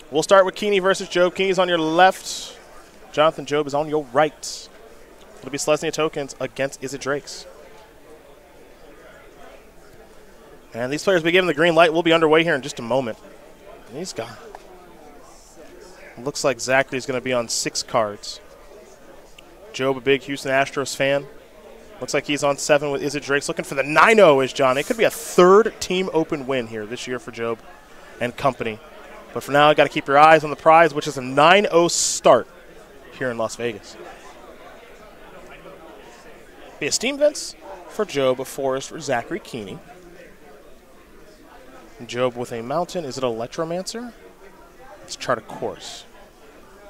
We'll start with Keeney versus Job. Keeney's on your left. Jonathan Job is on your right. It'll be Selesnya tokens against Izzet Drakes. And these players will be given the green light. We'll be underway here in just a moment. And he's got. Looks like Zachary's going to be on 6 cards. Job, a big Houston Astros fan. Looks like he's on 7 with Izzet Drakes. Looking for the 9-0 is John. It could be a 3rd team open win here this year for Job and company. But for now, got to keep your eyes on the prize, which is a 9-0 start here in Las Vegas. Be a steam vents for Job, a forest for Zachary Keeney. Job with a mountain. Is it Electromancer? Let's chart a course.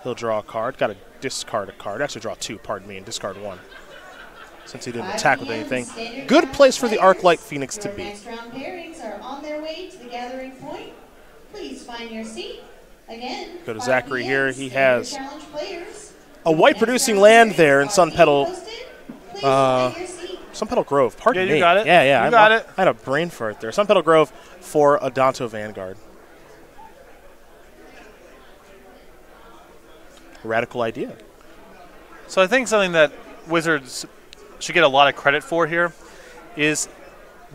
He'll draw a card. Got to discard a card. Actually, draw 2, pardon me, and discard 1. Since he didn't attack with anything. Good place for the Arclight Phoenix to be. Next round pairings are on their way to the gathering point. Please find your seat. Again, go to Zachary here. He has a white producing land there in Sun Petal. Sun Petal Grove. Pardon me. Yeah, you got it. Yeah. You got it. I had a brain fart there. Sun Petal Grove for Adanto Vanguard. Radical idea. So I think something that Wizards should get a lot of credit for here is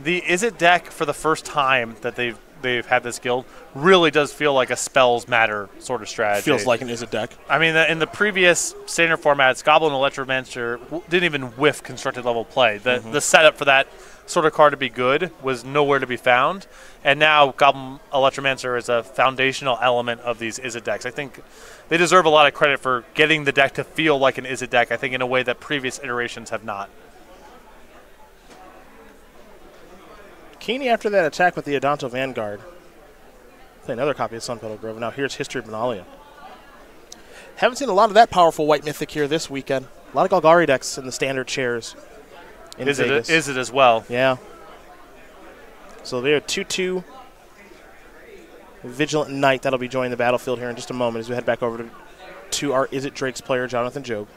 the Izzet deck for the first time that they've had this guild really does feel like a spells matter sort of strategy. Feels like an Izzet deck. I mean, in the previous standard formats, Goblin Electromancer didn't even whiff constructed level play. The setup for that sort of card to be good was nowhere to be found. And now Goblin Electromancer is a foundational element of these Izzet decks. I think they deserve a lot of credit for getting the deck to feel like an Izzet deck, I think, in a way that previous iterations have not. Keeney, after that attack with the Adanto Vanguard, play another copy of Sun Petal Grove. Now here's History of Benalia. Haven't seen a lot of that powerful white mythic here this weekend. A lot of Golgari decks in the standard chairs in Vegas. Is it as well? Yeah. So they're 2-2 Vigilant Knight. That'll be joining the battlefield here in just a moment as we head back over to our Izzet Drakes player, Jonathan Job.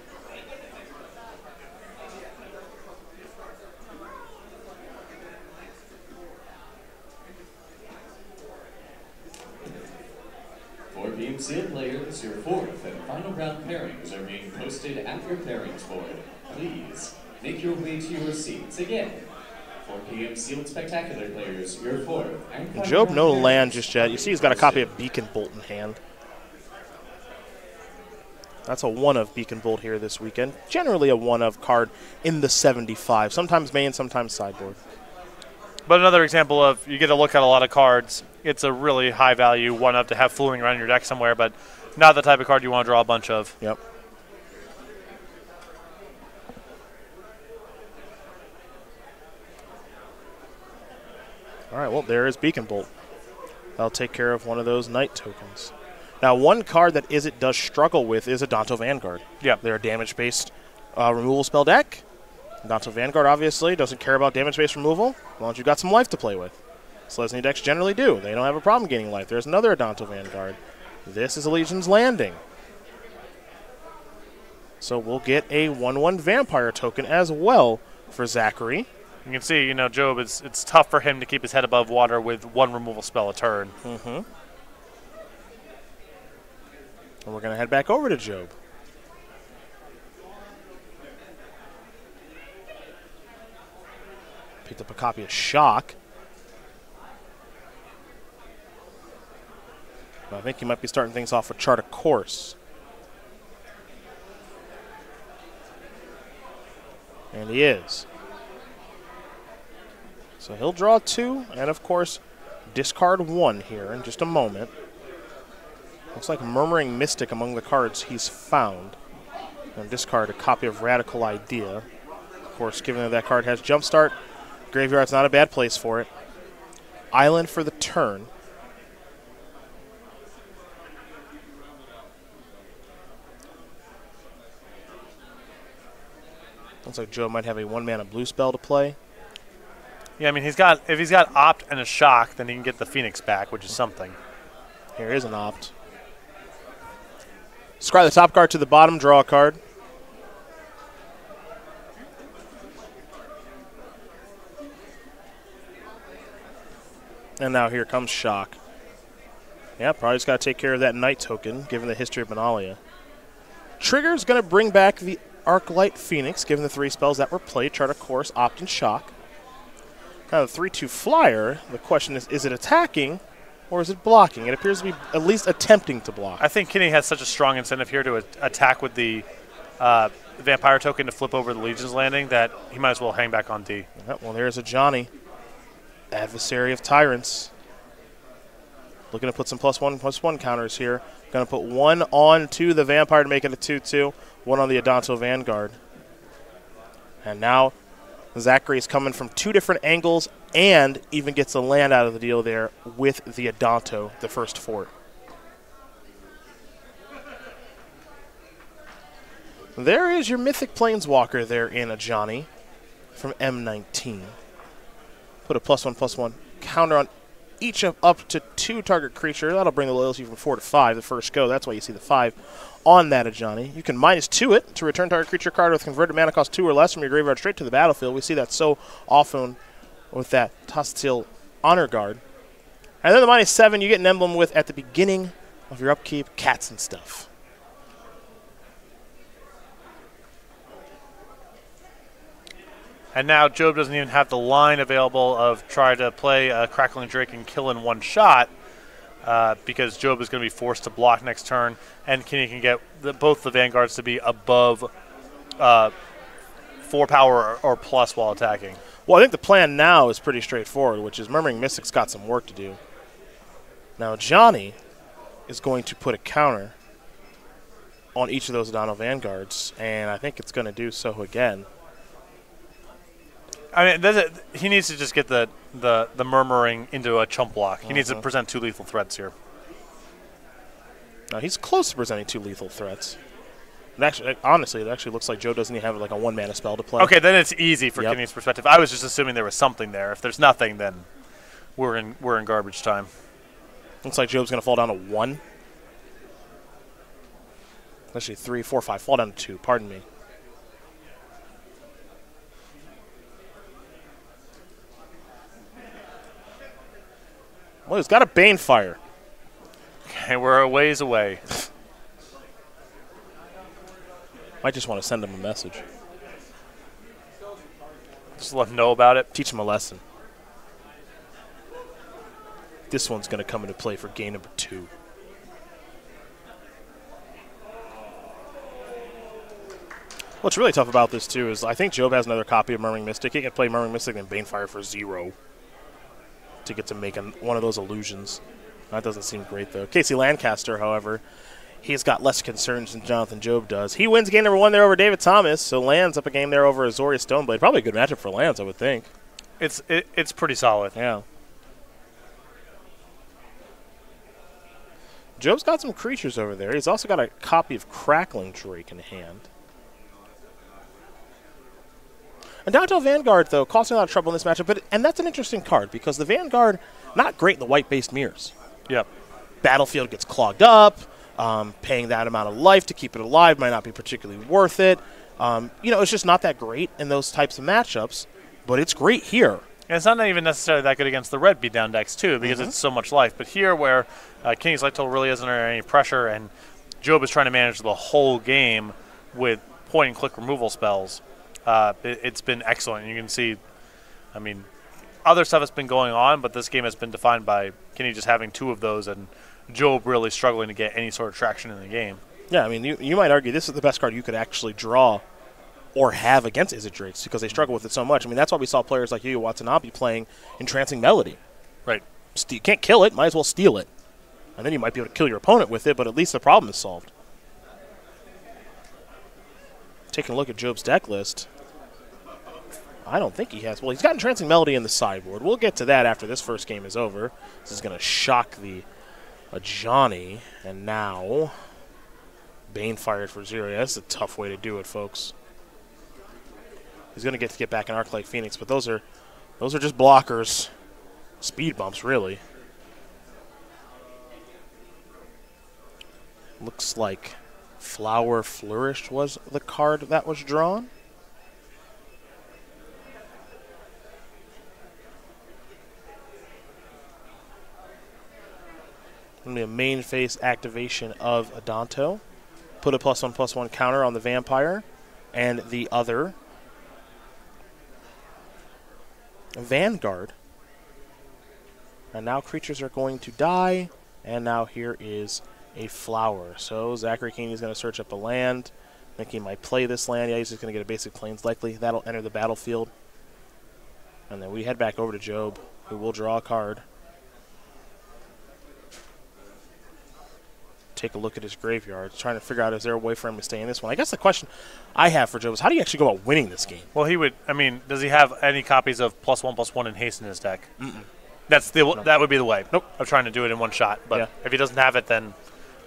Sealed players, your 4th and final round pairings are being posted at your pairings board. Please make your way to your seats again. 4 p.m. Sealed Spectacular players, your 4th and final Job round no pairings land just yet. You see he's got a copy of Beacon Bolt in hand. That's a 1 of Beacon Bolt here this weekend. Generally a 1 of card in the 75. Sometimes main, sometimes sideboard. But another example of you get to look at a lot of cards. It's a really high value 1-of to have fooling around your deck somewhere, but not the type of card you want to draw a bunch of. Yep. All right, well, there is Beacon Bolt. That'll take care of one of those Knight tokens. Now, one card that Izzet does struggle with is Adanto Vanguard. Yeah. They're a damage-based removal spell deck. Adanto Vanguard, obviously, doesn't care about damage-based removal as long as you've got some life to play with. Selesnya decks generally do. They don't have a problem gaining life. There's another Adanto Vanguard. This is Legion's Landing. So we'll get a 1/1 Vampire token as well for Zachary. You can see, Job, it's tough for him to keep his head above water with 1 removal spell a turn. And we're going to head back over to Job. Picked up a copy of Shock. I think he might be starting things off with Chart a Course. And he is. So he'll draw 2, and of course, discard 1 here in just a moment. Looks like Murmuring Mystic among the cards he's found. And discard a copy of Radical Idea. Of course, given that that card has Jumpstart, Graveyard's not a bad place for it. Island for the turn. Looks like Joe might have a 1-mana blue spell to play. Yeah, I mean, if he's got Opt and a Shock, then he can get the Phoenix back, which is something. Here is an Opt. Scry the top card to the bottom, draw a card. And now here comes Shock. Yeah, probably just got to take care of that Knight token, given the history of Benalia. Trigger's going to bring back the Arclight Phoenix, given the 3 spells that were played. Chart of Course, Opt, and Shock. Kind of 3-2 flyer. The question is it attacking or is it blocking? It appears to be at least attempting to block. I think Kenny has such a strong incentive here to attack with the Vampire token to flip over the Legion's Landing that he might as well hang back on D. Yeah, well, there's a Johnny, Adversary of Tyrants. Looking to put some +1/+1 counters here. Going to put 1 on to the Vampire to make it a 2-2. 1 on the Adanto Vanguard. And now Zachary's coming from 2 different angles and even gets a land out of the deal there with the Adanto, the first fort. There is your Mythic Planeswalker there in a Johnny from M19. Put a +1/+1 counter on each of up to 2 target creature. That'll bring the loyalty from 4 to 5 the first go. That's why you see the 5 on that Ajani. You can -2 it to return target creature card with converted mana cost 2 or less from your graveyard straight to the battlefield. We see that so often with that Tastil Honor Guard. And then the -7 you get an emblem with at the beginning of your upkeep, cats and stuff. And now Job doesn't even have the line available of try to play a Crackling Drake and kill in 1 shot because Job is going to be forced to block next turn, and Kenny can get both the Vanguards to be above 4 power or plus while attacking. Well, I think the plan now is pretty straightforward, which is Murmuring Mystic's got some work to do. Now, Johnny is going to put a counter on each of those Adanto Vanguards, and I think it's going to do so again. I mean, he needs to just get the Murmuring into a chump block. He needs to present 2 lethal threats here. Now, he's close to presenting 2 lethal threats. And actually, honestly, it actually looks like Joe doesn't even have like a 1-mana spell to play. Okay, then it's easy for Kenny's perspective. I was just assuming there was something there. If there's nothing, then we're in garbage time. Looks like Job's going to fall down to 1. Actually, 3, 4, 5. Fall down to 2. Pardon me. Well, he's got a Banefire. Okay, we're a ways away. Might just want to send him a message. Just let him know about it. Teach him a lesson. This one's going to come into play for game number 2. What's really tough about this, too, is I think Job has another copy of Murmuring Mystic. He can play Murmuring Mystic and Banefire for 0 to get to make one of those illusions. That doesn't seem great, though. Casey Lancaster, however, he's got less concerns than Jonathan Job does. He wins game number 1 there over David Thomas, so Lands up a game there over Azoria Stoneblade. Probably a good matchup for Lands, I would think. It's pretty solid. Yeah. Job's got some creatures over there. He's also got a copy of Crackling Drake in hand. And Adanto Vanguard, though, causing a lot of trouble in this matchup, and that's an interesting card because the Vanguard, not great in the white-based mirrors. Yep. Battlefield gets clogged up. Paying that amount of life to keep it alive might not be particularly worth it. It's just not that great in those types of matchups, but it's great here. And it's not even necessarily that good against the red beatdown decks, too, because it's so much life. But here, where Kenny's Light Total really isn't under any pressure, and Job is trying to manage the whole game with point-and-click removal spells, it's been excellent. You can see, I mean, other stuff has been going on, but this game has been defined by Kenny just having 2 of those and Job really struggling to get any sort of traction in the game. Yeah, I mean, you might argue this is the best card you could actually draw or have against Izzet Drakes because they struggle with it so much. I mean, that's why we saw players like Yu Watanabe playing Entrancing Melody. Right. You can't kill it, might as well steal it. And then you might be able to kill your opponent with it, but at least the problem is solved. Taking a look at Job's deck list, I don't think he has. Well, he's got Entrancing Melody in the sideboard. We'll get to that after this first game is over. This is going to shock the Ajani. And now, Banefired for 0. Yeah, that's a tough way to do it, folks. He's going to get back in Arclight Phoenix, but those are just blockers. Speed bumps, really. Looks like Flower Flourish was the card that was drawn. going to be a main phase activation of Adanto. Put a +1/+1 counter on the Vampire and the other Vanguard. And now creatures are going to die, and now here is a flower. So Zachary Keeney is going to search up a land. I think he might play this land. Yeah, he's just going to get a basic Plains likely. That'll enter the battlefield. And then we head back over to Job, who will draw a card. Take a look at his graveyard, trying to figure out is there a way for him to stay in this one. I guess the question I have for Job is how do you actually go about winning this game? Well, he would. I mean, does he have any copies of +1/+1 and haste in his deck? That's the that would be the way. Nope. Of trying to do it in one shot. But Yeah. if he doesn't have it, then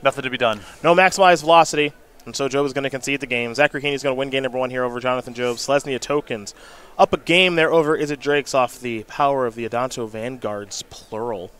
nothing to be done. No maximized velocity, and so Job is going to concede the game. Zachary Keeney is going to win game number 1 here over Jonathan Job. Selesnya Tokens up a game there over Izzet Drakes off the power of the Adanto Vanguards, plural.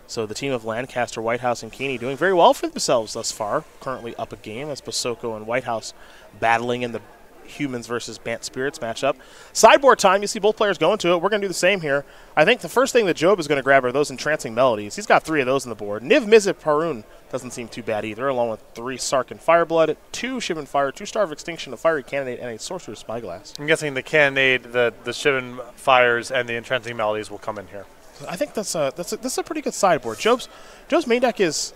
So the team of Lancaster, Whitehouse, and Keeney doing very well for themselves thus far. Currently up a game as Basoko and Whitehouse battling in the Humans versus Bant Spirits matchup. Sideboard time, you see both players going to it. We're going to do the same here. I think the first thing that Job is going to grab are those Entrancing Melodies. He's got 3 of those on the board. Niv Mizzet Parun doesn't seem too bad either, along with 3 Sark and Fireblood, 2 Shivan Fire, 2 Star of Extinction, a Fiery Candidate, and a Sorcerer's Spyglass. I'm guessing the Cannonade, the Shivan Fires, and the Entrancing Melodies will come in here. I think that's a pretty good sideboard. Job's main deck is,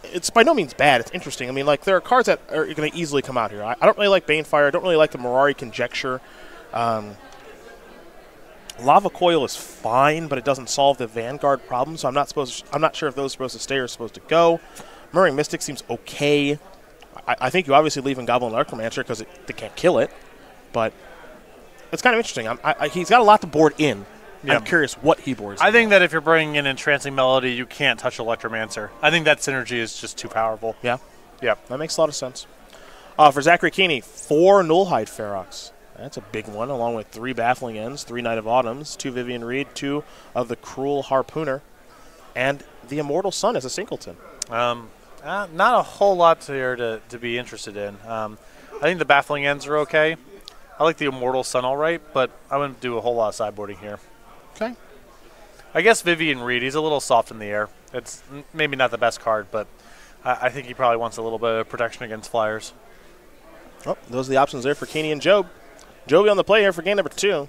it's by no means bad. It's interesting. I mean, like, there are cards that are going to easily come out here. I don't really like Banefire. I don't really like the Mirari Conjecture. Lava Coil is fine, but it doesn't solve the Vanguard problem. So I'm not sure if those are supposed to stay or supposed to go. Murring Mystic seems okay. I think you obviously leave in Goblin Necromancer because they can't kill it, but it's kind of interesting. He's got a lot to board in. Yeah. I'm curious what he boards. I think that if you're bringing in Entrancing Melody, you can't touch Electromancer. I think that synergy is just too powerful. Yeah. Yeah. That makes a lot of sense. For Zachary Keeney, 4 Nullhide Ferox. That's a big one, along with 3 Baffling Ends, 3 Knight of Autumns, 2 Vivian Reed, 2 of the Cruel Harpooner, and the Immortal Sun as a singleton. Not a whole lot here to be interested in. I think the Baffling Ends are okay. I like the Immortal Sun all right, but I wouldn't do a whole lot of sideboarding here. Okay. I guess Vivian Reed, he's a little soft in the air. It's maybe not the best card, but I think he probably wants a little bit of protection against flyers. Oh, those are the options there for Keeney and Job. Joby on the play here for game number 2.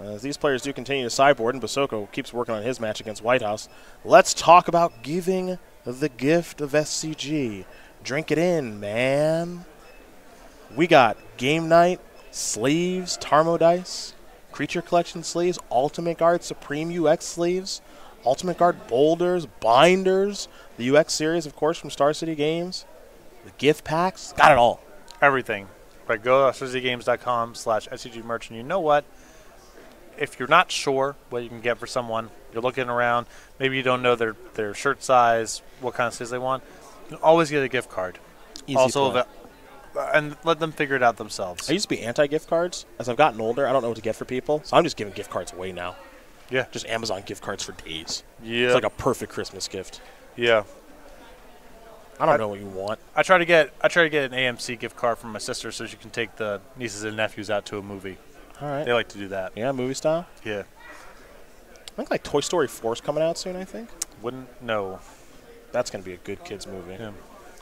As these players do continue to sideboard, and Basoko keeps working on his match against Whitehouse. Let's talk about giving the gift of SCG. Drink it in, man. We got Game Night, Sleeves, Tarmo Dice, Creature Collection Sleeves, Ultimate Guard Supreme UX Sleeves, Ultimate Guard Boulders, Binders, the UX series, of course, from Star City Games, the gift packs, got it all. Everything. But go to StarCityGames.com/SCG merch, and you know what? If you're not sure what you can get for someone, you're looking around, maybe you don't know their shirt size, what kind of sleeves they want, you can always get a gift card. Easy also, and let them figure it out themselves. I used to be anti-gift cards. As I've gotten older, I don't know what to get for people, so I'm just giving gift cards away now. Yeah. Just Amazon gift cards for days. Yeah. It's like a perfect Christmas gift. Yeah. I don't know what you want. I try to get an AMC gift card from my sister so she can take the nieces and nephews out to a movie. All right. They like to do that. Yeah, movie style? Yeah. I think like Toy Story 4 is coming out soon, I think. Wouldn't know. That's going to be a good kids movie. Yeah.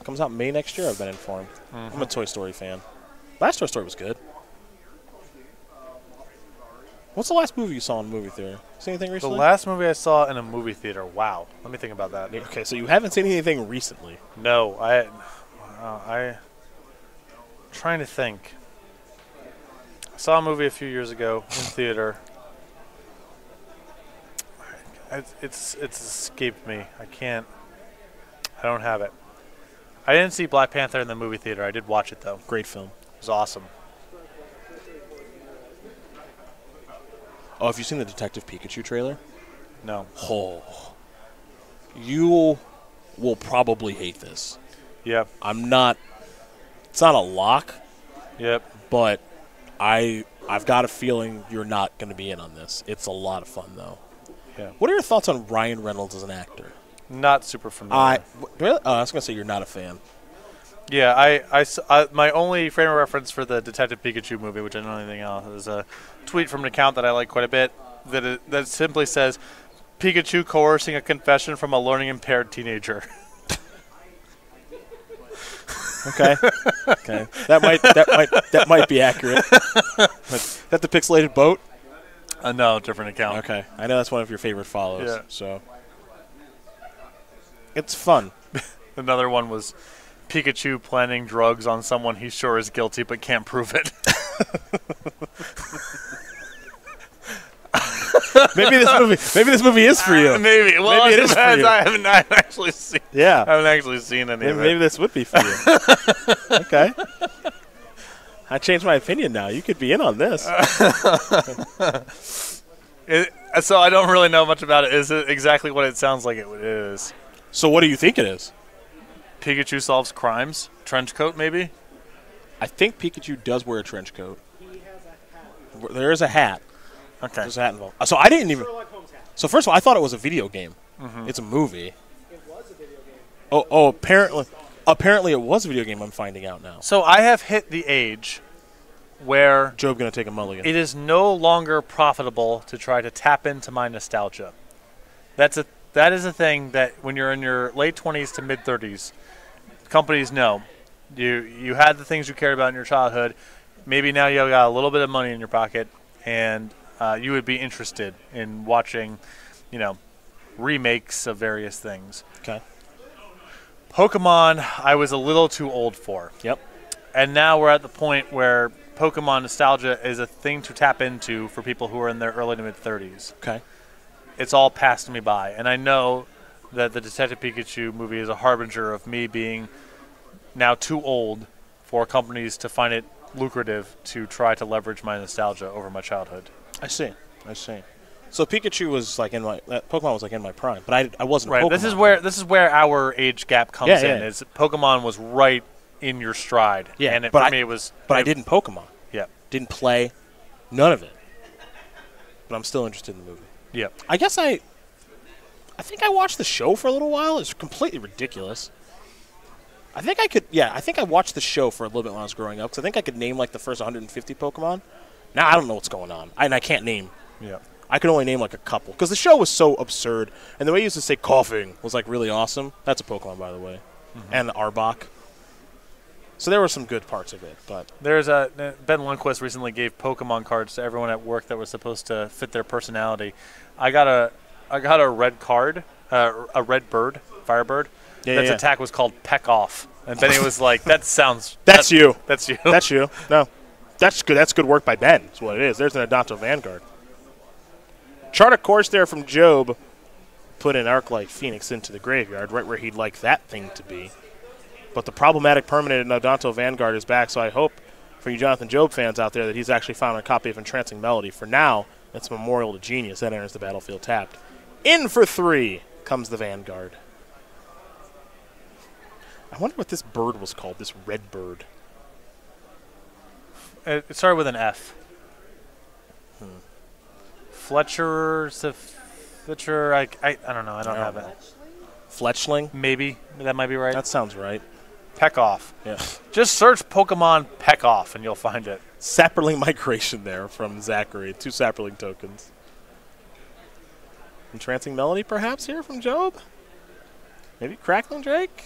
Comes out May next year, I've been informed. I'm a Toy Story fan. Last Toy Story was good. What's the last movie you saw in the movie theater? See anything The recently? last movie I saw in a movie theater. Wow. Let me think about that. Okay, so you haven't seen anything recently. No, I trying to think. I saw a movie a few years ago in theater. It's escaped me. I don't have it. I didn't see Black Panther in the movie theater. I did watch it though. Great film. It was awesome. Oh, have you seen the Detective Pikachu trailer? No. Oh. You will probably hate this. Yeah. It's not a lock, Yep. but I've got a feeling you're not going to be in on this. It's a lot of fun, though. Yeah. What are your thoughts on Ryan Reynolds as an actor? Not super familiar. Really? I was going to say you're not a fan. Yeah, I my only frame of reference for the Detective Pikachu movie, which I don't know anything else, is a tweet from an account that I like quite a bit that simply says, Pikachu coercing a confession from a learning impaired teenager. Okay. Okay. That might be accurate. But that the pixelated boat? No, different account. Okay. I know that's one of your favorite follows. Yeah. So it's fun. Another one was Pikachu planning drugs on someone he sure is guilty but can't prove it. Maybe this movie is for you. Maybe. Well, Maybe it is for you. I haven't actually seen. Yeah. I haven't actually seen any of it. Maybe this would be for you. Okay. I changed my opinion now. You could be in on this. So I don't really know much about it. Is it exactly what it sounds like it is? So what do you think it is? Pikachu solves crimes? Trench coat, maybe? I think Pikachu does wear a trench coat. There is a hat. Okay. There's a hat involved. So I didn't even. So first of all, I thought it was a video game. It's a movie. It was a video game. Oh, apparently it was a video game. I'm finding out now. So I have hit the age where Job gonna take a mulligan. it is no longer profitable to try to tap into my nostalgia. That is a thing that when you're in your late 20s to mid 30s, companies know you had the things you cared about in your childhood. Maybe now you got a little bit of money in your pocket, and you would be interested in watching, remakes of various things. Okay. Pokemon, I was a little too old for. Yep. And now we're at the point where Pokemon nostalgia is a thing to tap into for people who are in their early to mid 30s. Okay. It's all passed me by. And I know that the Detective Pikachu movie is a harbinger of me being now too old for companies to find it lucrative to try to leverage my nostalgia over my childhood. I see. So Pikachu was like Pokemon was like in my prime, but I wasn't. Right. Pokemon. This is where our age gap comes in. Yeah. Is Pokemon was right in your stride. Yeah, And but for me it was. But I didn't Pokemon. Yeah. Didn't play. None of it. But I'm still interested in the movie. Yep. I guess I think I watched the show for a little while. It's completely ridiculous. I think I watched the show for a little bit when I was growing up, because I think I could name like the first 150 Pokemon. Now I don't know what's going on. I can't name. Yeah. I could only name like a couple, because the show was so absurd, and the way he used to say coughing was like really awesome. That's a Pokemon, by the way. And Arbok. So there were some good parts of it, but There's Ben Lundquist recently gave Pokemon cards to everyone at work that was supposed to fit their personality. I got a red card, a red bird, Firebird. That's attack was called Peck Off, and Benny was like, "That sounds." That's you. That's you. That's you. No, that's good. That's good work by Ben. That's what it is. There's an Adonto Vanguard. Chart a course there from Job. Put an Arclight Phoenix into the graveyard, right where he'd like that thing to be. But the problematic permanent in Adonto Vanguard is back, so I hope for you Jonathan Job fans out there that he's actually found a copy of Entrancing Melody. For now, it's Memorial to Genius. That enters the battlefield tapped. In for 3 comes the Vanguard. I wonder what this bird was called, this red bird. It started with an F. Fletcher. I don't know. I don't have it. Fletchling? Maybe that might be right. That sounds right. Peck Off. Yeah. Just search Pokemon Peck Off and you'll find it. Sapperling Migration there from Zachary. 2 Sapperling tokens. Entrancing Melody perhaps here from Job? Maybe Crackling Drake?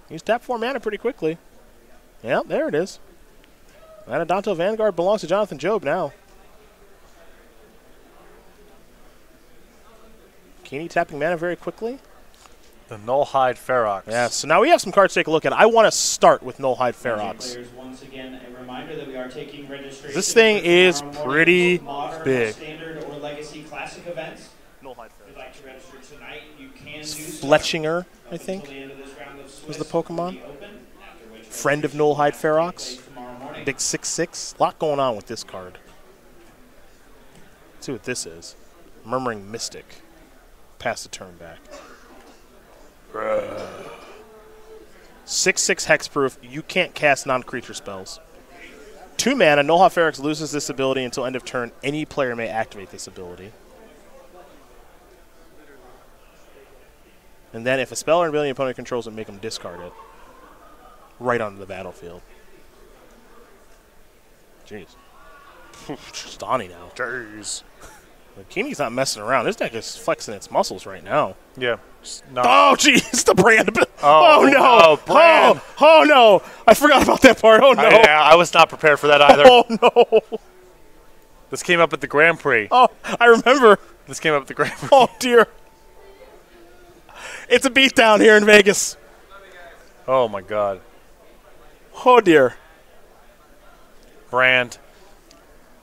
He's tap 4 mana pretty quickly. Yeah, there it is. That Adonto Vanguard belongs to Jonathan Job now. Keeney tapping mana very quickly. The Nullhide Ferox. Yeah, so now we have some cards to take a look at. I want to start with Nullhide Ferox. Players, once again, a reminder that we are taking registration. This thing is pretty modern, big. Standard or legacy classic events. Nullhide If you'd like to register tonight, you can do so. Fletchinger, I Until think, the end of this round of Swiss was the Pokemon. will be open, after which Friend of Nullhide Ferox. plays tomorrow morning. Big 6/6. A lot going on with this card. Let's see what this is. Murmuring Mystic. Pass the turn back. 6/6 hexproof. You can't cast non-creature spells. 2 mana. Nullhide Ferox loses this ability until end of turn. Any player may activate this ability. And then if a spell or ability an opponent controls it, make them discard it. Right onto the battlefield. Jeez. Stoney now. Jeez. Keeney's not messing around. This deck is flexing its muscles right now. Yeah. Oh, jeez, the Brand. Oh, Oh, no. oh, Brand. Oh, no. I forgot about that part. Oh, no. I was not prepared for that either. Oh, no. This came up at the Grand Prix. Oh, I remember. This came up at the Grand Prix. Oh, dear. It's a beatdown here in Vegas. Oh, my God. Oh, dear. Brand.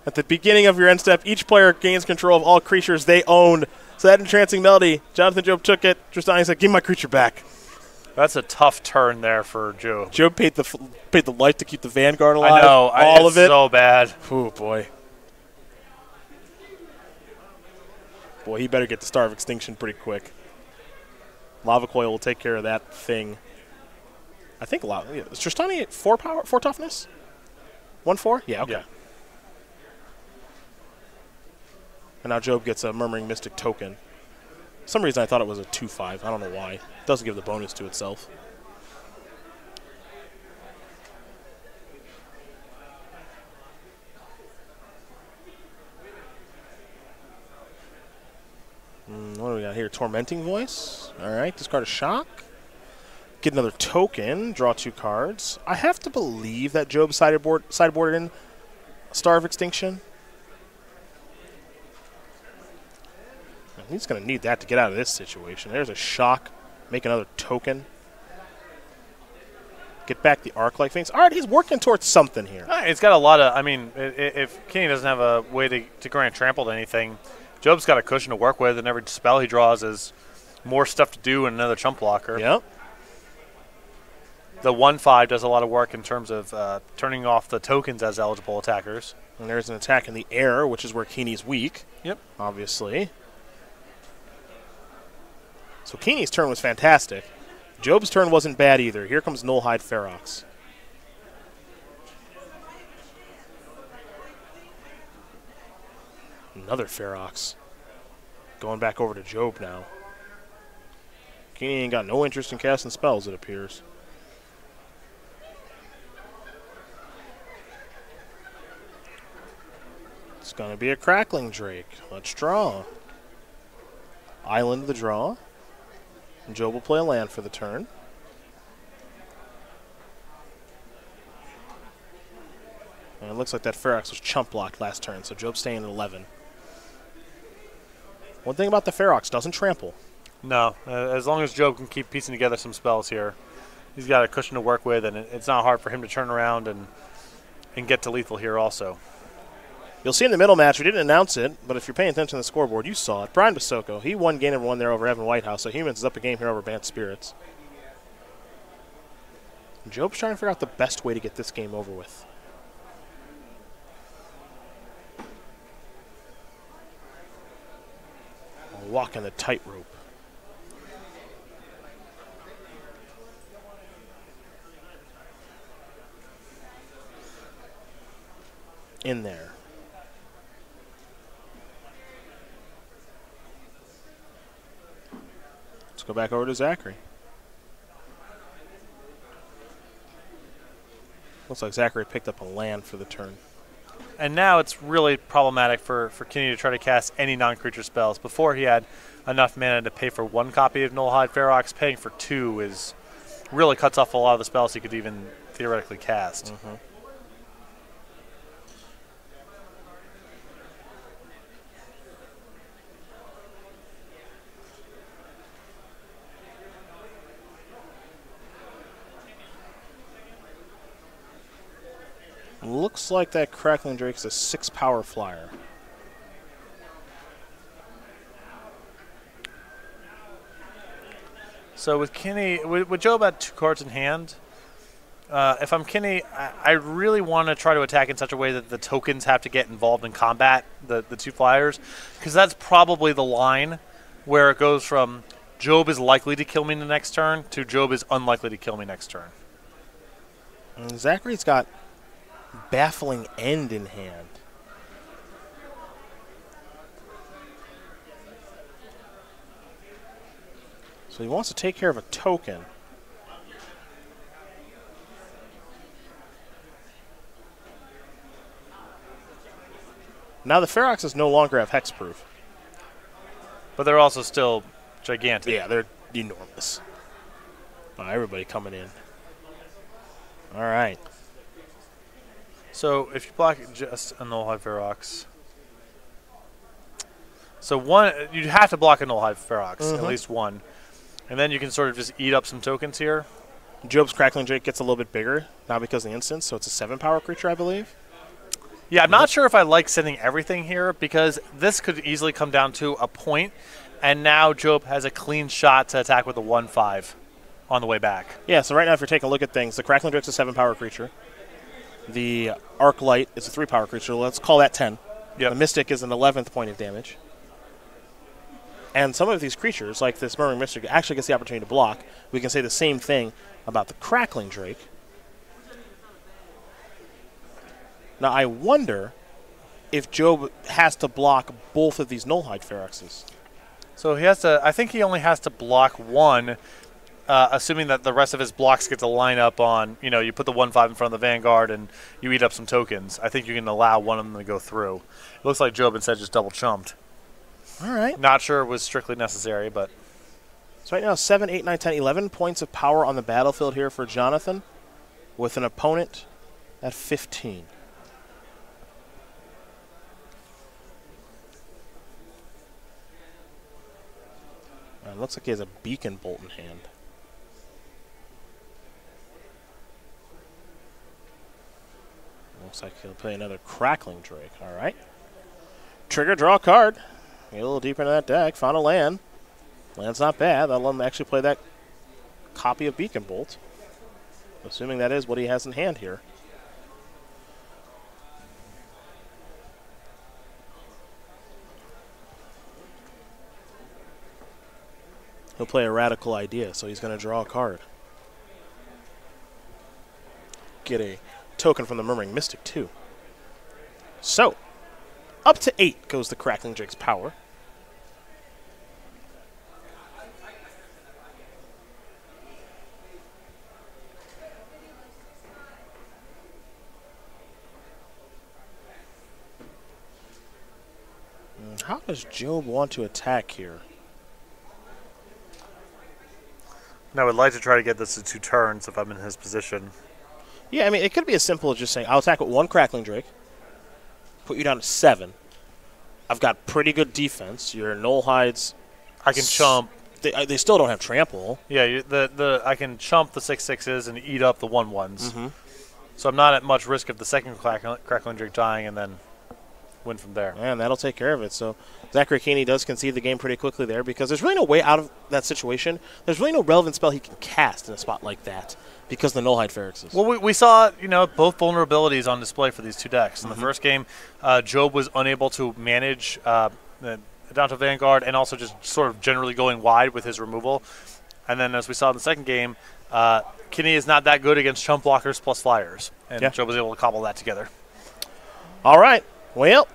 At the beginning of your end step, each player gains control of all creatures they own. So that entrancing melody, Jonathan Job took it. Tristani said, "Give me my creature back." That's a tough turn there for Job. Job paid the life to keep the Vanguard alive. I know. All of it. So bad. Oh, boy. Boy, he better get the Star of Extinction pretty quick. Lava Coil will take care of that thing. I think is Tristani at 4 power, 4 toughness? 1/4? Yeah, okay. Yeah. And now Job gets a Murmuring Mystic token. For some reason I thought it was a 2/5. I don't know why. It doesn't give the bonus to itself. What do we got here? Tormenting Voice. All right, discard a Shock. Get another token. Draw 2 cards. I have to believe that Job sideboarded in Star of Extinction. He's going to need that to get out of this situation. There's a Shock. Make another token. Get back the Arc-like things. All right, he's working towards something here. It's got a lot of, I mean, if Kenny doesn't have a way to grant trample to anything, Job's got a cushion to work with, and every spell he draws is more stuff to do and another chump blocker. Yep. The 1/5 does a lot of work in terms of turning off the tokens as eligible attackers. And there's an attack in the air, which is where Keeney's weak. Yep. Obviously. So Keeney's turn was fantastic. Job's turn wasn't bad either. Here comes Nullhide Ferox. Another Ferox. Going back over to Job now. Keeney ain't got no interest in casting spells, it appears. It's going to be a Crackling Drake. Let's draw. Island the draw. And Job will play a land for the turn. And it looks like that Ferox was chump blocked last turn, so Job's staying at 11. One thing about the Ferox, doesn't trample. No, as long as Job can keep piecing together some spells here, he's got a cushion to work with, and it's not hard for him to turn around and get to lethal here also. You'll see in the middle match, we didn't announce it, but if you're paying attention to the scoreboard, you saw it. Brian Basoko, he won game number 1 there over Evan Whitehouse, so Humans is up a game here over Bant Spirits. And Job's trying to figure out the best way to get this game over with. Walking the tightrope. In there. Let's go back over to Zachary. Looks like Zachary picked up a land for the turn. And now it's really problematic for Kenny to try to cast any non-creature spells. Before he had enough mana to pay for 1 copy of Nullhide Ferox. Paying for 2 is really cuts off a lot of the spells he could even theoretically cast. Mm-hmm. Looks like that Crackling Drake's a 6 power flyer. So with Kenny, with Job had 2 cards in hand, if I'm Kenny, I really want to try to attack in such a way that the tokens have to get involved in combat, the 2 flyers, because that's probably the line where it goes from Job is likely to kill me the next turn to Job is unlikely to kill me next turn. And Zachary's got Baffling End in hand. So he wants to take care of a token. Now the Feroxes no longer have hexproof. But they're also still gigantic. Yeah, they're enormous. Everybody coming in. All right. So if you block just a Null Hive Ferox. So one, you'd have to block a Null Hive Ferox, at least one. And then you can sort of just eat up some tokens here. Job's Crackling Drake gets a little bit bigger, now because of the instance, so it's a 7-power creature, I believe. Yeah, I'm not sure if I like sending everything here because this could easily come down to a point, and now Job has a clean shot to attack with a 1/5 on the way back. Yeah, so right now if you're taking a look at things, the Crackling Drake's a 7-power creature. The Arc Light is a 3-power creature. Let's call that 10. Yep. The Mystic is an 11th point of damage. And some of these creatures, like this Murmuring Mystic, actually gets the opportunity to block. We can say the same thing about the Crackling Drake. Now, I wonder if Job has to block both of these Null Hive Feroxes. So he has to. I think he only has to block one, assuming that the rest of his blocks get to line up on. You put the 1/5 in front of the Vanguard and you eat up some tokens. I think you can allow one of them to go through. It looks like Job instead just double chumped. All right. Not sure it was strictly necessary, but So right now, 7, 8, 9, 10, 11 points of power on the battlefield here for Jonathan, with an opponent at 15. It looks like he has a Beacon Bolt in hand. Looks like he'll play another Crackling Drake. All right. Trigger, draw a card. Get a little deeper into that deck. Found a land. Land's not bad. I'll let him actually play that copy of Beacon Bolt. Assuming that is what he has in hand here. He'll play a Radical Idea, so he's going to draw a card. Get a token from the Murmuring Mystic, too. So, up to 8 goes the Crackling Drake's power. How does Job want to attack here? And I would like to try to get this to 2 turns if I'm in his position. Yeah, I mean, it could be as simple as just saying, I'll attack with 1 Crackling Drake, put you down to 7. I've got pretty good defense. Your Null Hides, I can chump. They still don't have trample. Yeah, I can chump the 6/6s and eat up the 1/1s. So I'm not at much risk of the second Crackling Drake dying and then win from there. And that'll take care of it. So Zachary Keeney does concede the game pretty quickly there because there's really no way out of that situation. There's really no relevant spell he can cast in a spot like that because of the Null Hive Feroxes. Well, we saw, both vulnerabilities on display for these 2 decks. In the first game, Job was unable to manage Adonto Vanguard and also just sort of generally going wide with his removal. And then as we saw in the second game, Kinney is not that good against chump blockers plus flyers. And Job was able to cobble that together. All right. Well,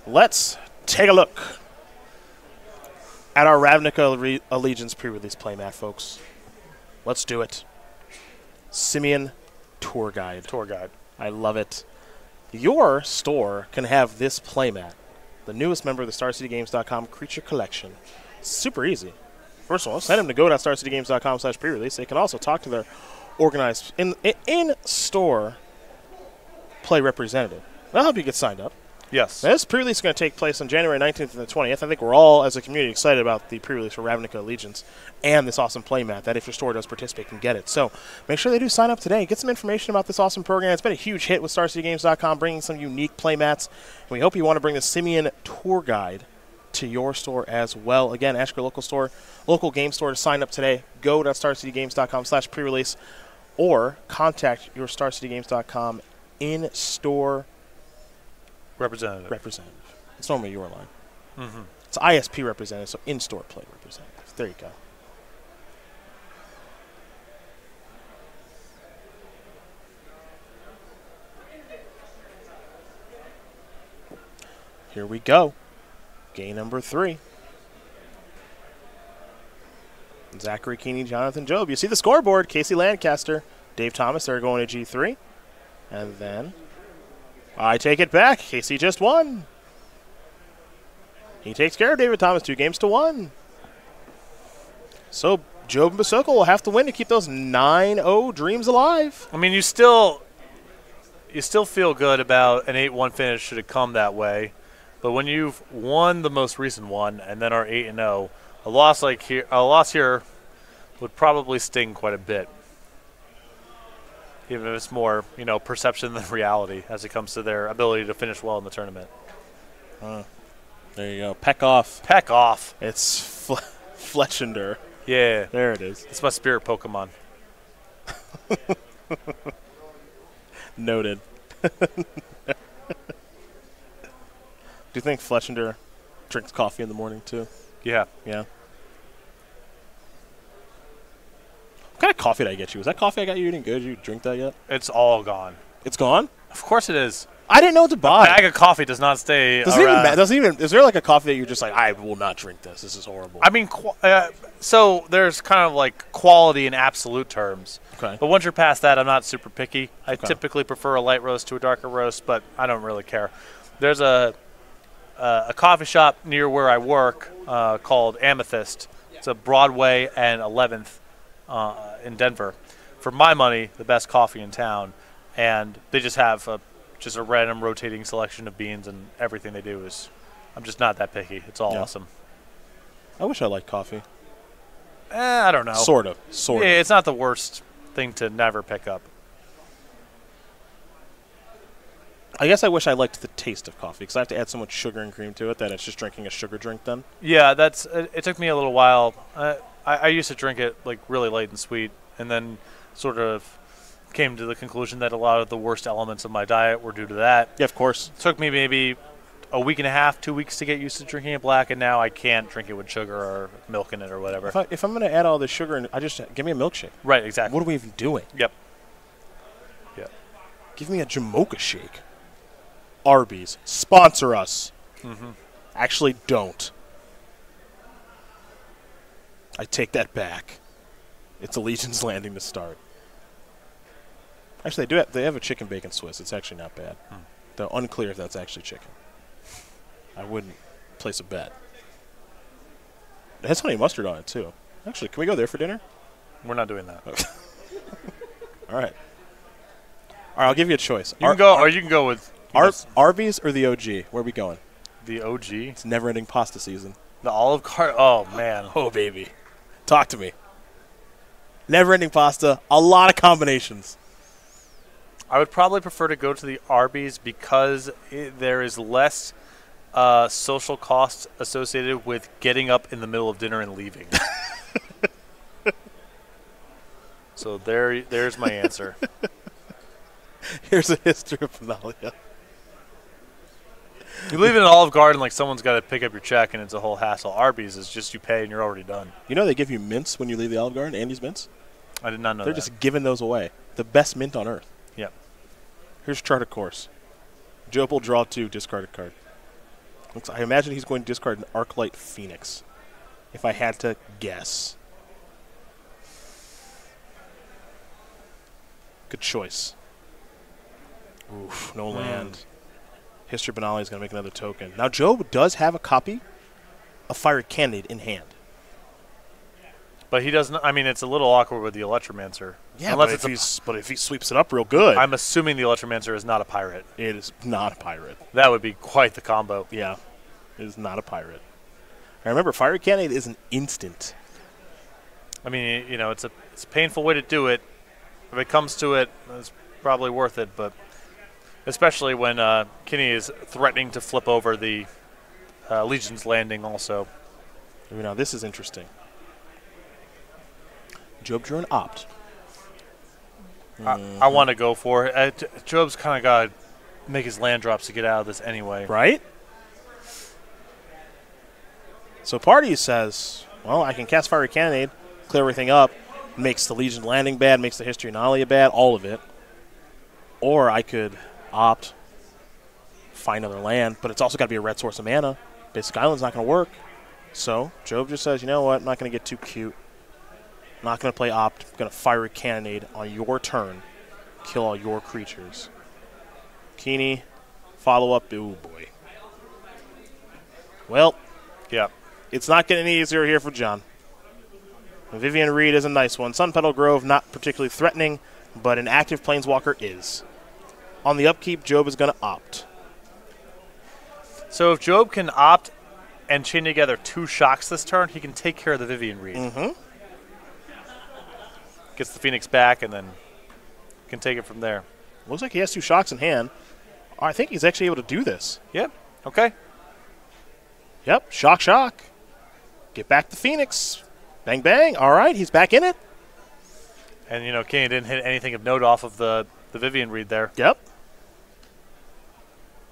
let's take a look at our Ravnica Allegiance pre-release playmat, folks. Let's do it. Simeon Tour Guide. Tour Guide. I love it. Your store can have this playmat, the newest member of the StarCityGames.com Creature Collection. Super easy. First of all, send them to go.starcitygames.com/pre-release. They can also talk to their organized in-store play representative. That'll help you get signed up. Yes. Now, this pre-release is going to take place on January 19th and the 20th. I think we're all, as a community, excited about the pre-release for Ravnica Allegiance and this awesome playmat that if your store does participate can get it. So make sure they do sign up today. Get some information about this awesome program. It's been a huge hit with StarCityGames.com, bringing some unique playmats. And we hope you want to bring the Simeon Tour Guide to your store as well. Again, ask your local game store to sign up today. Go.starcitygames.com/pre-release or contact your StarCityGames.com in-store representative. It's normally your line. It's ISP representative, so in-store play representative. There you go. Here we go. Game number 3. Zachary Keeney, Jonathan Job. You see the scoreboard. Casey Lancaster, Dave Thomas, they're going to G3. And then I take it back. Casey just won. He takes care of David Thomas 2-1. So Job and Basoko will have to win to keep those 9-0 dreams alive. I mean, you still feel good about an 8-1 finish should it come that way. But when you've won the most recent one and then are 8-0, a loss here would probably sting quite a bit. Even if it's more, perception than reality as it comes to their ability to finish well in the tournament. There you go. Peck off. Peck off. It's Fletchender. Yeah. There it is. It's my spirit Pokemon. Noted. Do you think Fletchender drinks coffee in the morning too? Yeah. Yeah. What kind of coffee did I get you? Was that coffee I got you any good? Did you drink that yet? It's all gone. It's gone? Of course it is. I didn't know what to buy. A bag of coffee does not stay Does it even, is there like a coffee that you're just like, I will not drink this. This is horrible. I mean, so there's kind of like quality in absolute terms. Okay. But once you're past that, I'm not super picky. I typically prefer a light roast to a darker roast, but I don't really care. There's a coffee shop near where I work called Amethyst. It's a Broadway and 11th in Denver. For my money, the best coffee in town. And they just have just a random rotating selection of beans, and everything they do is, I'm just not that picky. It's all awesome. I wish I liked coffee. I don't know. Sort of. Yeah, it's not the worst thing to never pick up. I guess I wish I liked the taste of coffee because I have to add so much sugar and cream to it that it's just drinking a sugar drink then. Yeah, it took me a little while. I used to drink it like really light and sweet, and then sort of came to the conclusion that a lot of the worst elements of my diet were due to that. Yeah, of course. It took me maybe a week and a half, 2 weeks to get used to drinking it black, and now I can't drink it with sugar or milk in it or whatever. If I'm going to add all this sugar, and give me a milkshake. Right, exactly. What are we even doing? Yep. Give me a Jamocha shake. Arby's, sponsor us. Actually, don't. I take that back. It's Legion's Landing to start. Actually, they have a chicken bacon Swiss. It's actually not bad. Though unclear if that's actually chicken. I wouldn't place a bet. It has honey mustard on it, too. Actually, can we go there for dinner? We're not doing that. Okay. All right. All right, I'll give you a choice. You can go, or you can go with Arby's or the OG? Where are we going? the OG, It's never-ending pasta season. the Olive Garden. Oh man, Oh, baby. Talk to me. Never-ending pasta, a lot of combinations. I would probably prefer to go to the Arby's because there is less social costs associated with getting up in the middle of dinner and leaving. So there's my answer. Here's a history of Benalia. You leave in an Olive Garden like someone's got to pick up your check and it's a whole hassle. Arby's is just you pay and you're already done. You know they give you mints when you leave the Olive Garden? Andy's mints? I did not know They're that. just giving those away. The best mint on earth. Yep. Here's chart of course. Joe will draw 2, discard a card. I imagine he's going to discard an Arclight Phoenix. If I had to guess. Good choice. Oof, no land. History Benalia is going to make another token. Now, Joe does have a copy of Fiery Candidate in hand. But he doesn't. I mean, it's a little awkward with the Electromancer. Yeah, unless but if he sweeps it up real good, I'm assuming the Electromancer is not a pirate. it is not a pirate. That would be quite the combo. Yeah, it is not a pirate. Now remember, Fiery Candidate is an instant. I mean, it's a painful way to do it. If it comes to it, it's probably worth it. But especially when Kinney is threatening to flip over the Legion's Landing also. Now this is interesting. Job drew an opt. I want to go for it. Job's kind of got to make his land drops to get out of this anyway. Right? So Party says, well, I can cast Fiery Cannonade, clear everything up, makes the Legion Landing bad, makes the History Analia bad, all of it. Or I could opt, find another land, but it's also got to be a red source of mana. Basic Island's not going to work. So Job just says, you know what, I'm not going to get too cute. I'm not going to play opt. I'm going to Fiery Cannonade on your turn. Kill all your creatures. Keeney, follow up. Oh, boy. Well, Yeah. It's not getting any easier here for John. Vivian Reed is a nice one. Sun Petal Grove, not particularly threatening, but an active Planeswalker is. On the upkeep, Job is going to opt. So if Job can opt and chain together 2 shocks this turn, he can take care of the Vivian Reed. Mm-hmm. Gets the Phoenix back and then can take it from there. Looks like he has 2 shocks in hand. I think he's actually able to do this. Yep. Okay. Yep, shock, shock. Get back the Phoenix. Bang, bang. All right, he's back in it. And, you know, Kenny didn't hit anything of note off of the Vivian Reed there. Yep.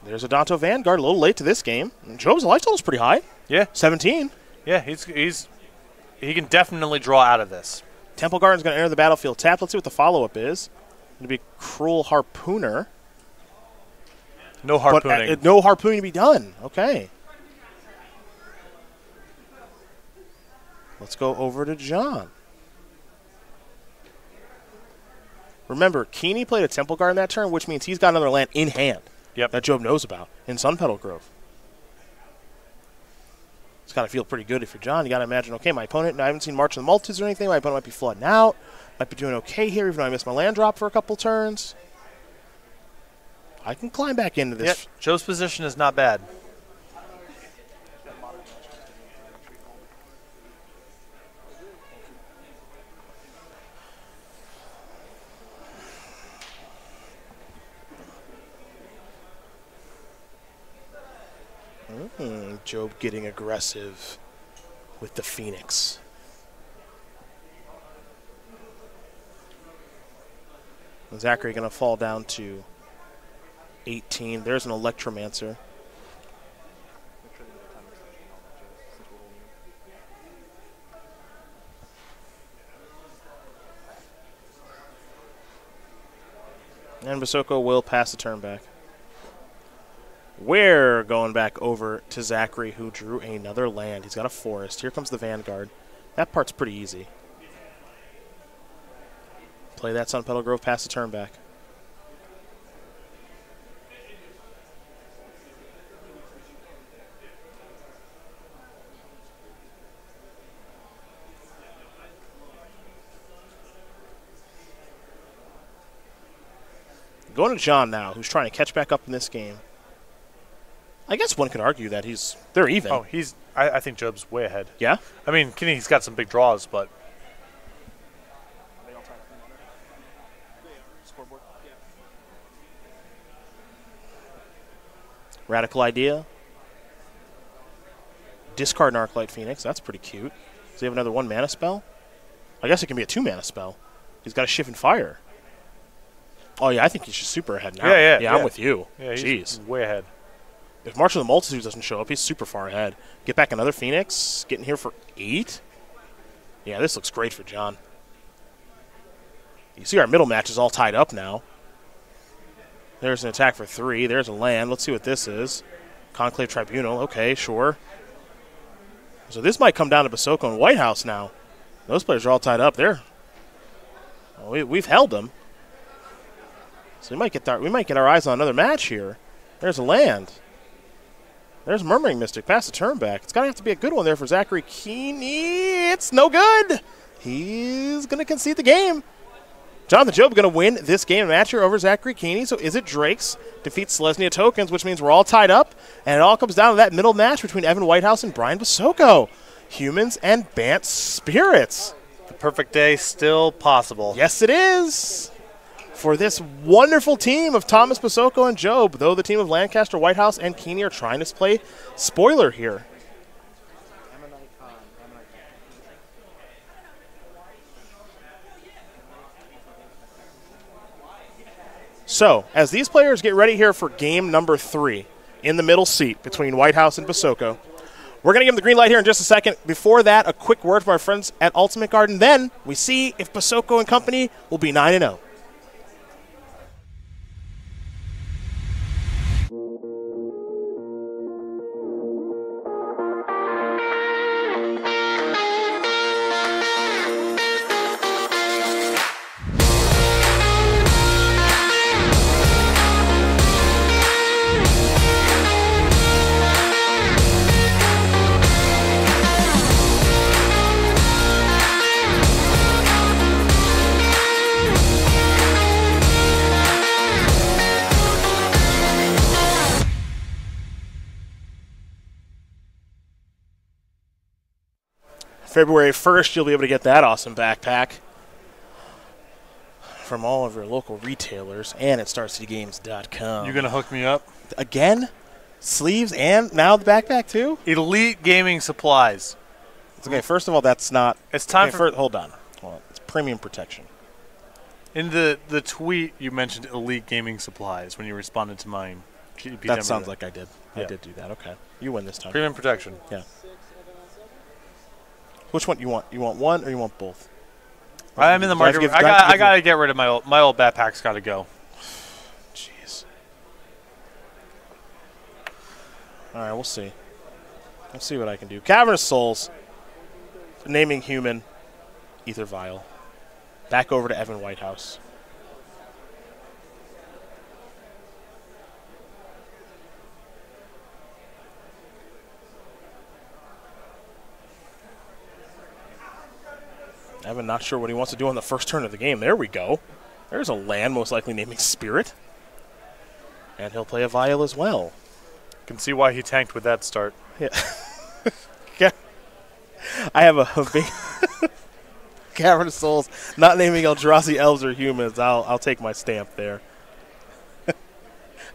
There's a Danto Vanguard, a little late to this game. And Job's life total is pretty high. Yeah. 17. Yeah, he can definitely draw out of this. Temple Garden's going to enter the battlefield tapped. Let's see what the follow-up is. Going to be Cruel Harpooner. No harpooning. But, no harpooning to be done. Okay. Let's go over to John. Remember, Keeney played a Temple Garden that turn, which means he's got another land in hand. Yep. That Job knows about in Sun Petal Grove. It's got to feel pretty good if you're John. You got to imagine, okay, my opponent, I haven't seen March of the Multitudes or anything. My opponent might be flooding out. Might be doing okay here, even though I missed my land drop for a couple turns. I can climb back into this. Yep. Job's position is not bad. Job getting aggressive with the Phoenix. Zachary going to fall down to 18. There's an Electromancer. And Basoko will pass the turn back. We're going back over to Zachary, who drew another land. He's got a forest. Here comes the Vanguard. That part's pretty easy. Play that Sun Petal Grove, pass the turn back. Going to John now, who's trying to catch back up in this game. I guess one could argue that they're even. Oh, I think Job's way ahead. Yeah? I mean, Kenny's got some big draws, but Radical Idea. Discard an Arclight Phoenix. That's pretty cute. Does he have another 1 mana spell? I guess it can be a 2 mana spell. He's got a Shift and Fire. Oh, yeah, I think he's just super ahead now. Yeah, I'm with you. yeah, he's Jeez. way ahead. If March of the Multitudes doesn't show up, he's super far ahead. Get back another Phoenix. Getting here for 8. Yeah, this looks great for John. You see our middle match is all tied up now. There's an attack for 3. There's a land. Let's see what this is. Conclave Tribunal. Okay, sure. So this might come down to Basoko and White House now. Those players are all tied up there. Well, we've held them. So we might get our eyes on another match here. There's a land. There's Murmuring Mystic. Pass the turn back. It's going to have to be a good one there for Zachary Keeney. It's no good. He's going to concede the game. Jonathan Job going to win this game match here over Zachary Keeney. So is it Drake's defeats Selesnya Tokens, which means we're all tied up. And it all comes down to that middle match between Evan Whitehouse and Brian Basoko. Humans and Bant Spirits. The perfect day still possible. Yes, it is. For this wonderful team of Thomas Basoko and Job, though the team of Lancaster, Whitehouse, and Keeney are trying to play spoiler here. So, as these players get ready here for game number 3 in the middle seat between Whitehouse and Basoko, we're going to give them the green light here in just a second. Before that, a quick word from our friends at Ultimate Garden. Then we see if Basoko and company will be 9-0. February 1st, you'll be able to get that awesome backpack from all of your local retailers and at StarCityGames.com. You gonna hook me up? Again? Sleeves and now the backpack too? Elite Gaming Supplies. Okay, first of all, that's not. It's time okay, for. hold on. It's premium protection. In the tweet, you mentioned Elite Gaming Supplies when you responded to mine. That sounds like I did. I Yeah. did do that. Okay. You win this time. Premium protection. Yeah. Which one you want? You want one or you want both? I'm in the market. I gotta get rid of my old backpack's. Got to go. Jeez. All right, we'll see. Let's see what I can do. Cavernous Souls. Naming human. Ether Vial. Back over to Evan Whitehouse. Evan not sure what he wants to do on the first turn of the game. There we go. There's a land, most likely naming Spirit. And he'll play a Vial as well. Can see why he tanked with that start. Yeah. Yeah. I have a big Cavern of Souls, not naming Eldrazi elves or humans. I'll take my stamp there.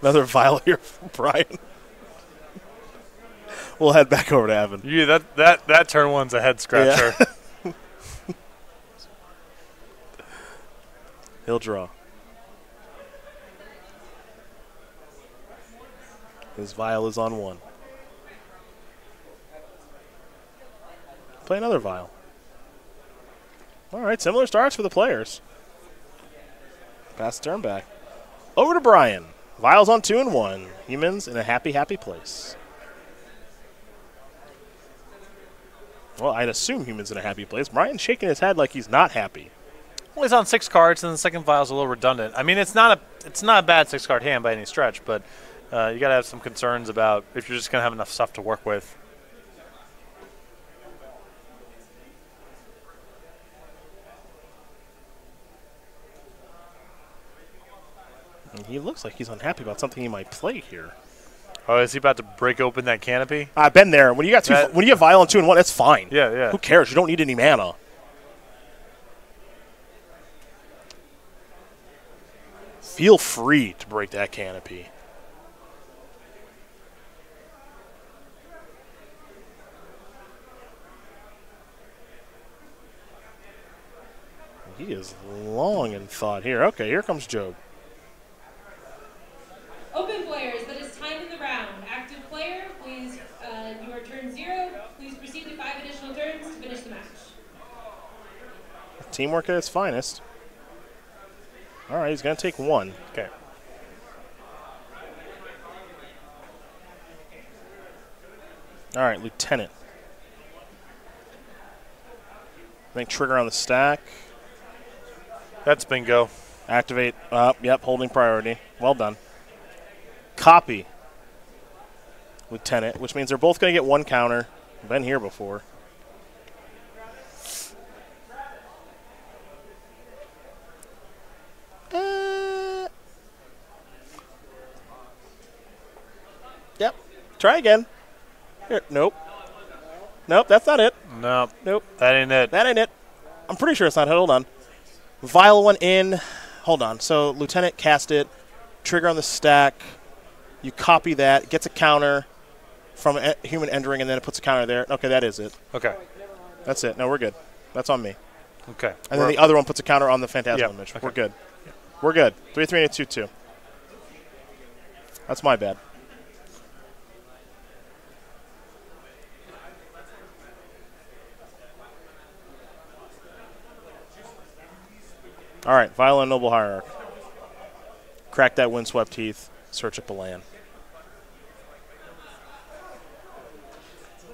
Another Vial here from Brian. We'll head back over to Evan. Yeah, that turn one's a head scratcher. Yeah. He'll draw. His Vial is on one. Play another Vial. All right, similar starts for the players. Pass the turn back. Over to Brian. Vials on 2 and 1. Humans in a happy, happy place. Well, I'd assume humans in a happy place. Brian's shaking his head like he's not happy. Well, he's on 6 cards, and the second vial's a little redundant. I mean, it's not a bad 6-card hand by any stretch, but you got to have some concerns about if you're just going to have enough stuff to work with. And he looks like he's unhappy about something he might play here. Oh, is he about to break open that canopy? I've been there. When you got when you have Vial on 2 and 1, that's fine. Yeah, yeah. Who cares? You don't need any mana. Feel free to break that canopy. He is long in thought here. Okay, here comes Job. Open players, that is time in the round. Active player, please, you are turn 0. Please proceed to 5 additional turns to finish the match. Teamwork at its finest. All right, he's going to take 1. Okay. All right, Lieutenant. I think trigger on the stack. That's bingo. Activate. Yep, holding priority. Well done. Copy. Lieutenant, which means they're both going to get 1 counter. Been here before. Yep. Try again. Here. Nope. Nope, that's not it. No. Nope. That ain't it. That ain't it. I'm pretty sure it's not it. Hold on. Vial 1 in. Hold on. So Lieutenant cast it. Trigger on the stack. You copy that. It gets a counter from human entering, and then it puts a counter there. Okay, that is it. Okay. That's it. No, we're good. That's on me. Okay. And then the other one puts a counter on the Phantasmal Yep, image. okay. We're good. We're good. 3-3 and a 2-2. That's my bad. All right, Violent Noble Hierarch. Crack that Windswept Heath. Search up the land.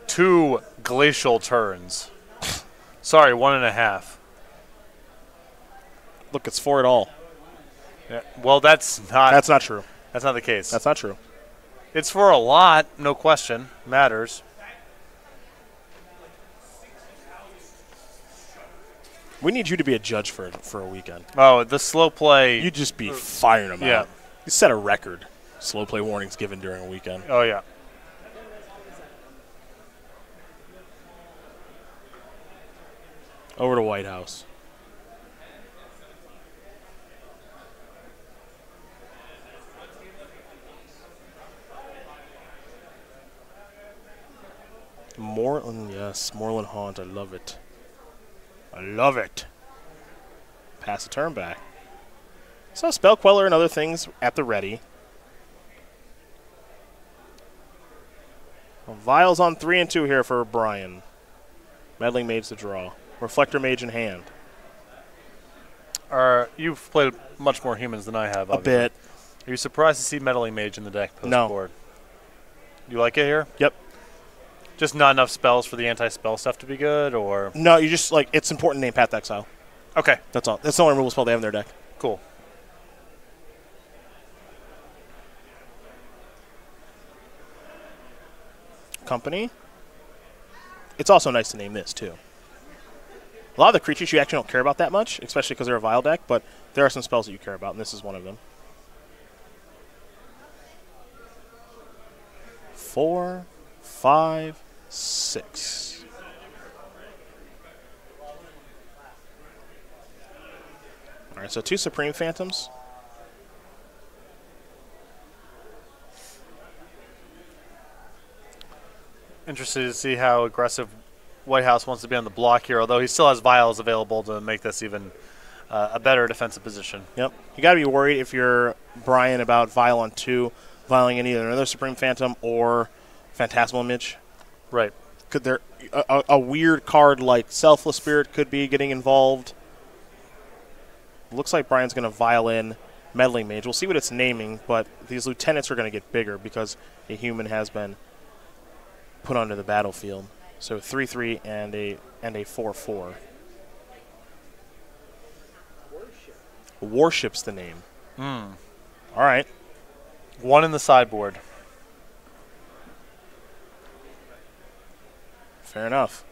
2 glacial turns. Sorry, 1.5. Look, it's 4 at all. Yeah. Well, that's not true. That's not the case. That's not true. It's for a lot, no question. Matters. We need you to be a judge for a weekend. Oh, the slow play. You'd just be firing them Yeah. out. You set a record. Slow play warnings given during a weekend. Oh, yeah. Over to White House. Moreland, yes, Moreland Haunt. I love it. I love it. Pass the turn back. So Spell Queller and other things at the ready. Well, Vials on 3 and 2 here for Brian. Meddling Mage to draw. Reflector Mage in hand. You've played much more humans than I have. A Obviously. bit. Are you surprised to see Meddling Mage in the deck post No. board? You like it here? Yep. Just not enough spells for the anti-spell stuff to be good, or No, you just, like, it's important to name Path to Exile. okay, That's all. That's the only removal spell they have in their deck. cool. Company. It's also nice to name this, too. A lot of the creatures you actually don't care about that much, especially because they're a Vial deck, but there are some spells that you care about, and this is one of them. 4, 5, 6. All right, so 2 Supreme Phantoms. Interested to see how aggressive White House wants to be on the block here, although he still has Vials available to make this even a better defensive position. Yep. You got to be worried if you're Brian about Vial on 2, vialing in either another Supreme Phantom or Phantasmal Image. Right. Could there a weird card like Selfless Spirit could be getting involved? Looks like Brian's going to vial in Meddling Mage. We'll see what it's naming, but these lieutenants are going to get bigger because a human has been put onto the battlefield. So 3/3 and a 4/4. Warship's the name. All right. 1 in the sideboard. Fair enough.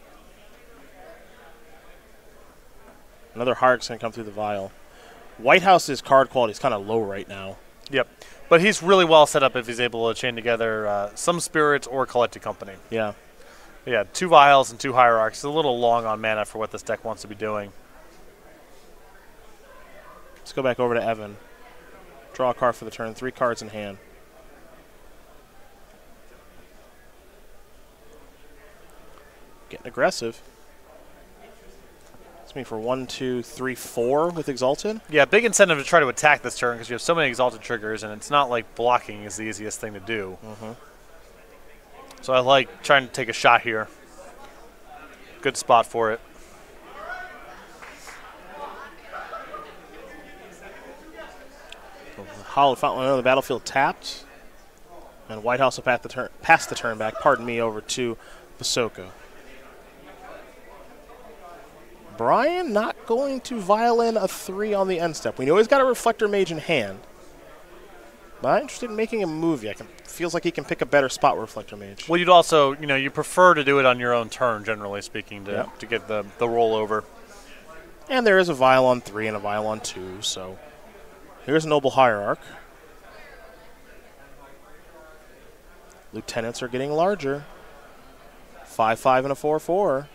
Another Hierarch's going to come through the vial. White House's card quality is kind of low right now. Yep. But he's really well set up if he's able to chain together some spirits or Collected Company. Yeah. Yeah, 2 Vials and 2 Hierarchs. It's a little long on mana for what this deck wants to be doing. Let's go back over to Evan. Draw a card for the turn. 3 cards in hand. Getting aggressive. It's me for 1, 2, 3, 4 with Exalted. Yeah, big incentive to try to attack this turn because you have so many Exalted triggers, and it's not like blocking is the easiest thing to do. So I like trying to take a shot here. Good spot for it. Hollow Fountain on the battlefield tapped. And White House will pass the turn back, pardon me, over to Basoka. Brian not going to violin a 3 on the end step. We know he's got a Reflector Mage in hand. But I'm interested in making a move. Feels like he can pick a better spot with Reflector Mage. Well, you'd also, you prefer to do it on your own turn, generally speaking, to get the rollover. And there is a Vial on 3 and a Vial on 2, so here's Noble Hierarch. Lieutenants are getting larger. 5/5 and a 4/4.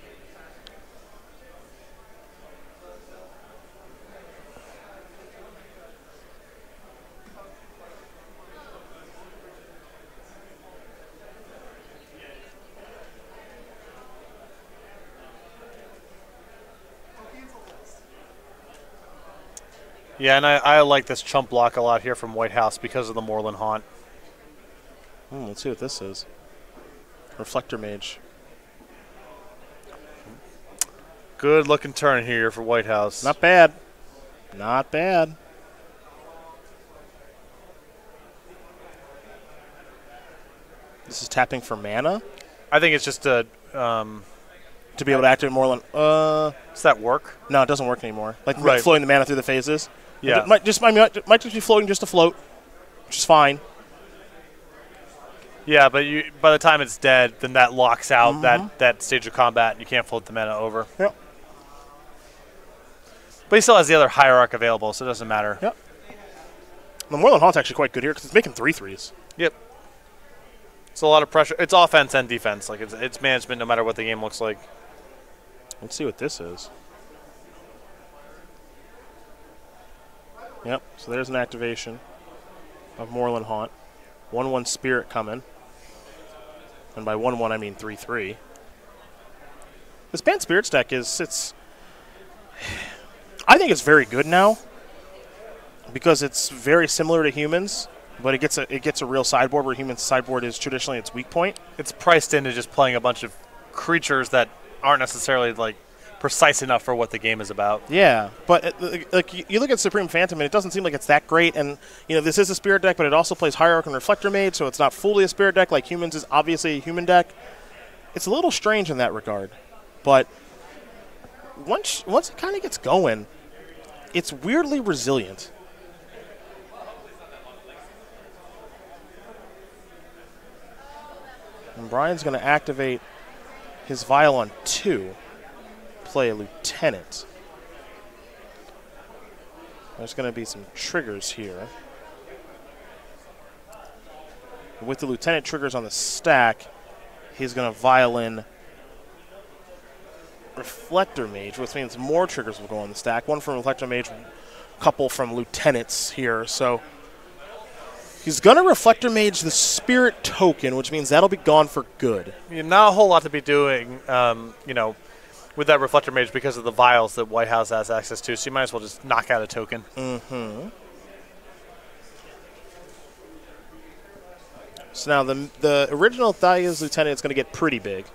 Yeah, and I like this chump block a lot here from White House because of the Moreland Haunt. Let's see what this is. Reflector Mage. Good looking turn here for White House. Not bad. Not bad. This is tapping for mana? I think it's just a... To be able to activate Moreland. Does that work? No, it doesn't work anymore. Like Right. flowing the mana through the phases. Yeah. It might just be floating just to float, which is fine. Yeah, but by the time it's dead, then that locks out that stage of combat, and you can't float the mana over. Yep. But he still has the other Hierarch available, so it doesn't matter. Yep. The Moreland Haunt's actually quite good here because it's making 3/3s. Yep. It's a lot of pressure. It's offense and defense. Like it's management no matter what the game looks like. Let's see what this is. Yep, so there's an activation of Moorland Haunt. 1/1 Spirit coming. And by 1/1, I mean 3/3. This Banned Spirits deck I think it's very good now because it's very similar to humans, but it gets a real sideboard where humans' sideboard is traditionally its weak point. It's priced into just playing a bunch of creatures that aren't necessarily like precise enough for what the game is about. Yeah, but like you look at Supreme Phantom and it doesn't seem like it's that great. And this is a Spirit deck, but it also plays Hierarch and Reflector Mage, so it's not fully a Spirit deck. Like humans is obviously a human deck. It's a little strange in that regard, but once it kind of gets going, it's weirdly resilient. And Brian's going to activate his Vial on 2, play a Lieutenant. There's going to be some triggers here. With the Lieutenant triggers on the stack, he's going to Vial in Reflector Mage, which means more triggers will go on the stack. One from Reflector Mage, a couple from Lieutenants here. So he's going to Reflector Mage the Spirit token, which means that'll be gone for good. Not a whole lot to be doing, with that Reflector Mage because of the vials that White House has access to, so you might as well just knock out a token. Mm-hmm. So now the original Thalia's Lieutenant is going to get pretty big.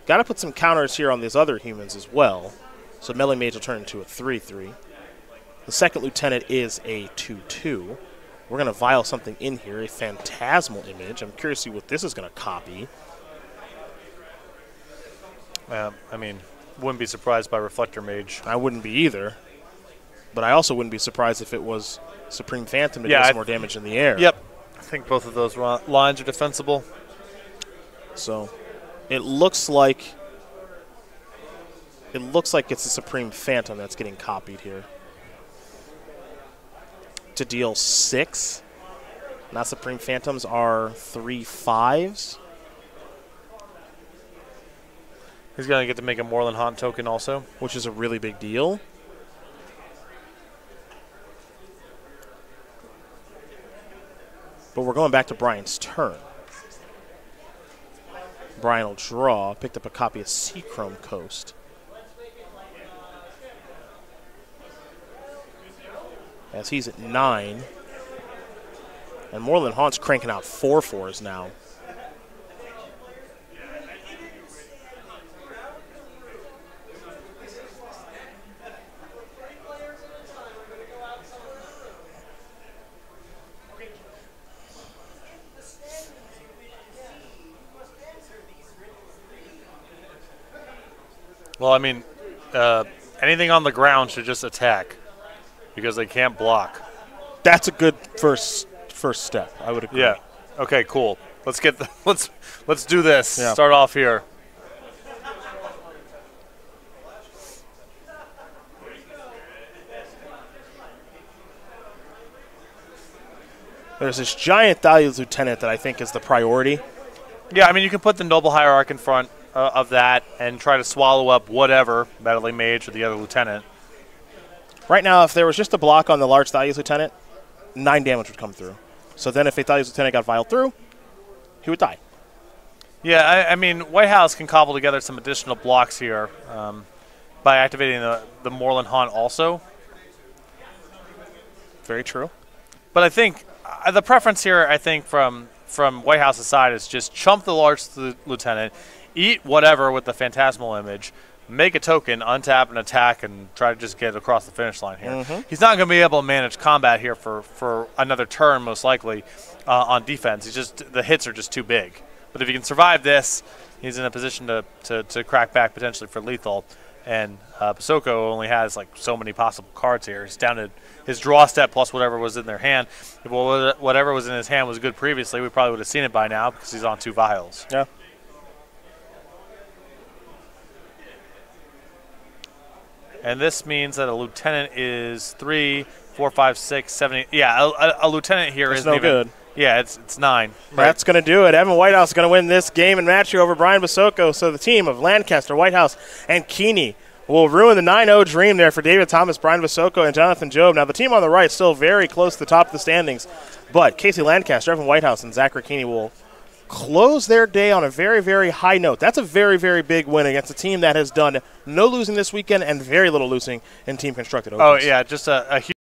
Got to put some counters here on these other humans as well. So Melee Mage will turn into a 3/3. The second Lieutenant is a 2/2. We're going to Vial something in here, a Phantasmal Image. I'm curious to see what this is going to copy. Wouldn't be surprised by Reflector Mage. I wouldn't be either. But I also wouldn't be surprised if it was Supreme Phantom to do some more damage in the air. Yep. I think both of those lines are defensible. So it looks like it's a Supreme Phantom that's getting copied here. To deal 6. Now Supreme Phantoms are 3/5s. He's going to get to make a Moorland Haunt token also, which is a really big deal. But we're going back to Brian's turn. Brian will draw, picked up a copy of Seachrome Coast. As he's at 9. And Moorland Haunt's cranking out 4/4s now. Well, anything on the ground should just attack because they can't block. That's a good first step. I would agree. Yeah. Okay. Cool. Let's do this. Yeah. Start off here. There's this giant Thalia's Lieutenant that I think is the priority. Yeah. You can put the Noble Hierarch in front of that and try to swallow up whatever Meddling Mage or the other Lieutenant. Right now, if there was just a block on the large Thalia's Lieutenant, 9 damage would come through. So then if a Thalia's Lieutenant got vialed through, he would die. Yeah, White House can cobble together some additional blocks here by activating the Moorland Haunt also. Very true. But I think the preference here, from White House's side is just chump the large Lieutenant, eat whatever with the Phantasmal Image, make a token, untap and attack, and try to just get across the finish line here. Mm-hmm. He's not going to be able to manage combat here for another turn, most likely, on defense. The hits are just too big. But if he can survive this, he's in a position to crack back potentially for lethal. And Basoko only has so many possible cards here. He's down to his draw step plus whatever was in their hand. If whatever was in his hand was good previously, we probably would have seen it by now because he's on 2 vials. Yeah. And this means that a Lieutenant is 3, 4, 5, 6, 7, 8. Yeah, a Lieutenant here That's isn't no even good. Yeah, it's 9. That's going to do it. Evan Whitehouse is going to win this game and match over Brian Basoko. So the team of Lancaster, Whitehouse, and Keeney will ruin the 9-0 dream there for David Thomas, Brian Visoko, and Jonathan Job. Now, the team on the right still very close to the top of the standings, but Casey Lancaster, Evan Whitehouse, and Zach Ricchini will close their day on a very, very high note. That's a very, very big win against a team that has done no losing this weekend and very little losing in team constructed opens. Oh, yeah, just a huge